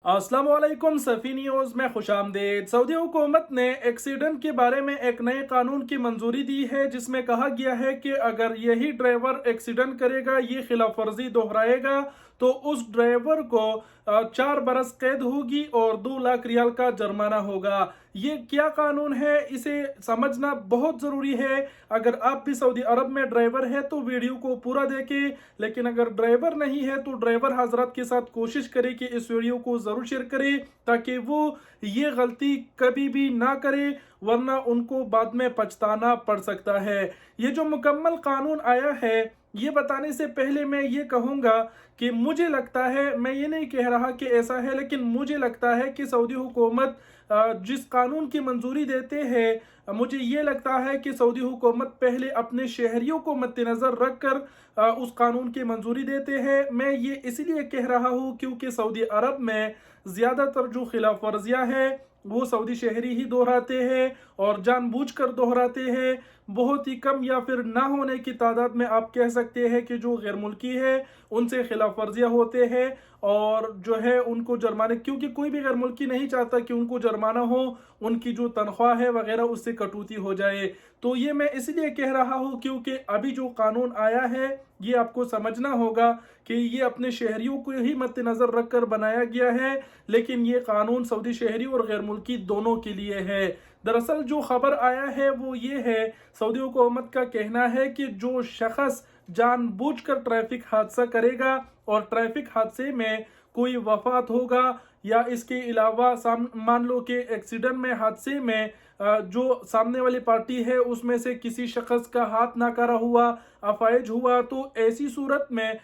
अस्सलाम वालेकुम सफ़ी न्यूज़ में खुशामदीद। सऊदी हुकूमत ने एक्सीडेंट के बारे में एक नए कानून की मंजूरी दी है, जिसमें कहा गया है कि अगर यही ड्राइवर एक्सीडेंट करेगा, ये खिलाफ वर्जी दोहराएगा, तो उस ड्राइवर को 4 बरस कैद होगी और 2 लाख रियाल का जुर्माना होगा। ये क्या कानून है, इसे समझना बहुत ज़रूरी है। अगर आप भी सऊदी अरब में ड्राइवर है तो वीडियो को पूरा देखें, लेकिन अगर ड्राइवर नहीं है तो ड्राइवर हजरात के साथ कोशिश करें कि इस वीडियो को ज़रूर शेयर करें, ताकि वो ये गलती कभी भी ना करे, वरना उनको बाद में पछताना पड़ सकता है। ये जो मुकम्मल कानून आया है, ये बताने से पहले मैं ये कहूँगा कि मुझे लगता है, मैं ये नहीं कह रहा कि ऐसा है, लेकिन मुझे लगता है कि सऊदी हुकूमत जिस कानून की मंजूरी देते हैं, मुझे ये लगता है कि सऊदी हुकूमत पहले अपने शहरियों को मद्देनज़र रख कर उस कानून की मंजूरी देते हैं। मैं ये इसलिए कह रहा हूँ क्योंकि सऊदी अरब में ज़्यादातर जो खिलाफ वर्जियाँ हैं वो सऊदी शहरी ही दोहराते हैं और जानबूझकर दोहराते हैं। बहुत ही कम या फिर ना होने की तादाद में आप कह सकते हैं कि जो गैर मुल्की है उनसे खिलाफ वर्जियाँ होते हैं और जो है उनको जुर्माने, क्योंकि कोई भी गैर मुल्की नहीं चाहता कि उनको जुर्माना हो, उनकी जो तनख्वाह है वगैरह उससे कटौती हो जाए। तो ये मैं इसलिए कह रहा हूँ क्योंकि अभी जो कानून आया है ये आपको समझना होगा कि ये अपने शहरियों को ही मद्देनज़र रख कर बनाया गया है, लेकिन ये कानून सऊदी शहरी और गैर मुल्की दोनों के लिए है। दरअसल जो खबर आया है वो ये है, सऊदी हुकूमत का कहना है कि जो शख्स जानबूझकर ट्रैफिक हादसा करेगा और ट्रैफिक हादसे में कोई वफात होगा या इसके अलावा मान लो कि एक्सीडेंट में, हादसे में जो सामने वाली पार्टी है उसमें से किसी शख्स का हाथ नाकारा हुआ, अफाइज हुआ, तो ऐसी सूरत में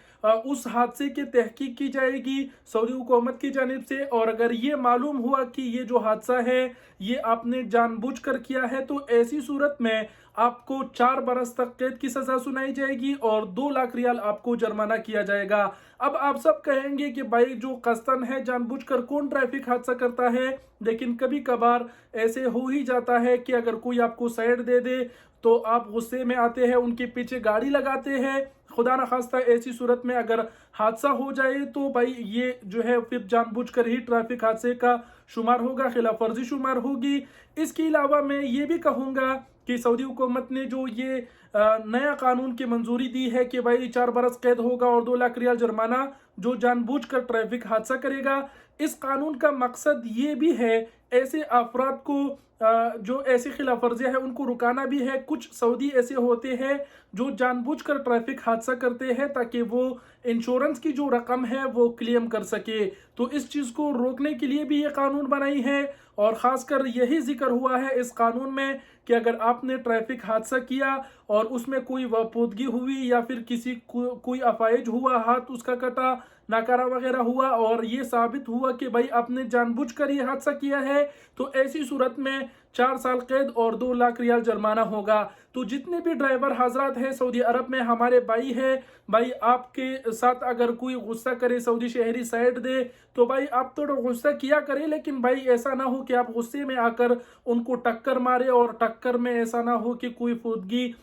उस हादसे की तहकीक की जाएगी सऊदी हुकूमत की जानिब से। और अगर ये मालूम हुआ कि ये जो हादसा है ये आपने जानबूझकर किया है, तो ऐसी सूरत में आपको 4 बरस तक कैद की सजा सुनाई जाएगी और 2 लाख रियाल आपको जुर्माना किया जाएगा। अब आप सब कहेंगे कि भाई जो कस्तन है, जानबूझकर कौन ट्रैफिक हादसा करता है, लेकिन कभी कभार ऐसे हो ही जाता है कि अगर कोई आपको साइड दे दे तो आप गुस्से में आते हैं, उनके पीछे गाड़ी लगाते हैं। खुदा न खास्ता ऐसी सूरत में अगर हादसा हो जाए तो भाई ये जो है फिर जानबूझकर ही ट्रैफिक हादसे का शुमार होगा, खिलाफ वर्जी शुमार होगी। इसके अलावा मैं ये भी कहूँगा कि सऊदी हुकूमत ने जो ये नया कानून की मंजूरी दी है कि भाई 4 बरस कैद होगा और 2 लाख रियाल जुर्माना जो जानबूझकर ट्रैफिक हादसा करेगा, इस कानून का मकसद ये भी है ऐसे अफराद को जो ऐसी खिलाफ वर्जियाँ है उनको रुकाना भी है। कुछ सऊदी ऐसे होते हैं जो जानबूझकर ट्रैफिक हादसा करते हैं ताकि वो इंश्योरेंस की जो रकम है वो क्लेम कर सके। तो इस चीज़ को रोकने के लिए भी ये कानून बनाई है और ख़ासकर यही जिक्र हुआ है इस कानून में कि अगर आपने ट्रैफिक हादसा किया और उसमें कोई वापूदगी हुई या फिर किसी कोई अफाइज हुआ, हाथ उसका कटा, नाकारा वगैरह हुआ और ये साबित हुआ कि भाई आपने जानबूझकर ये हादसा किया है, तो ऐसी सूरत में 4 साल कैद और 2 लाख रियाल जुर्माना होगा। तो जितने भी ड्राइवर हजरात हैं सऊदी अरब में, हमारे भाई है, भाई आपके साथ अगर कोई गुस्सा करे, सऊदी शहरी साइड दे, तो भाई आप तो गुस्सा किया करें, लेकिन भाई ऐसा ना हो कि आप गुस्से में आकर उनको टक्कर मारे और टक्कर में ऐसा ना हो कि कोई फुदगी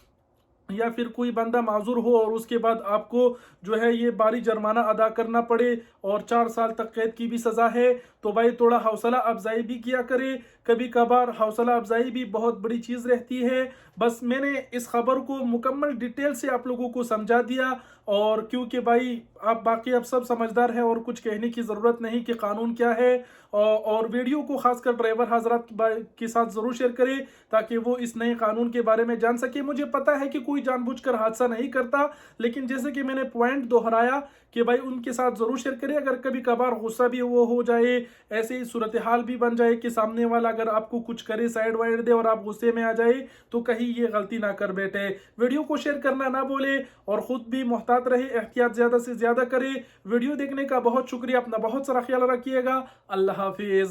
या फिर कोई बंदा माजूर हो और उसके बाद आपको जो है ये भारी जुर्माना अदा करना पड़े और 4 साल तक कैद की भी सज़ा है। तो भाई थोड़ा हौसला अफजाई भी किया करे, कभी कभार हौसला अफजाई भी बहुत बड़ी चीज़ रहती है। बस मैंने इस खबर को मुकम्मल डिटेल से आप लोगों को समझा दिया, और क्योंकि भाई आप बाकी अब सब समझदार हैं और कुछ कहने की ज़रूरत नहीं कि कानून क्या है। और वीडियो को खासकर ड्राइवर हजरात के साथ ज़रूर शेयर करें ताकि वो इस नए कानून के बारे में जान सके। मुझे पता है कि कोई जानबूझकर हादसा नहीं करता, लेकिन जैसे कि मैंने पॉइंट दोहराया कि भाई उनके साथ ज़रूर शेयर करें। अगर कभी कभार गुस्सा भी वो हो जाए, ऐसी सूरत हाल भी बन जाए कि सामने वाला अगर आपको कुछ करे, साइड वाइड दे और आप गुस्से में आ जाए, तो कहीं ये गलती ना कर बैठे। वीडियो को शेयर करना ना भूले और ख़ुद भी मुहतात रहे, एहतियात ज़्यादा से ज़्यादा करें। वीडियो देखने का बहुत शुक्रिया, अपना बहुत सारा ख्याल रखिएगा। अल्लाह हाफिज़।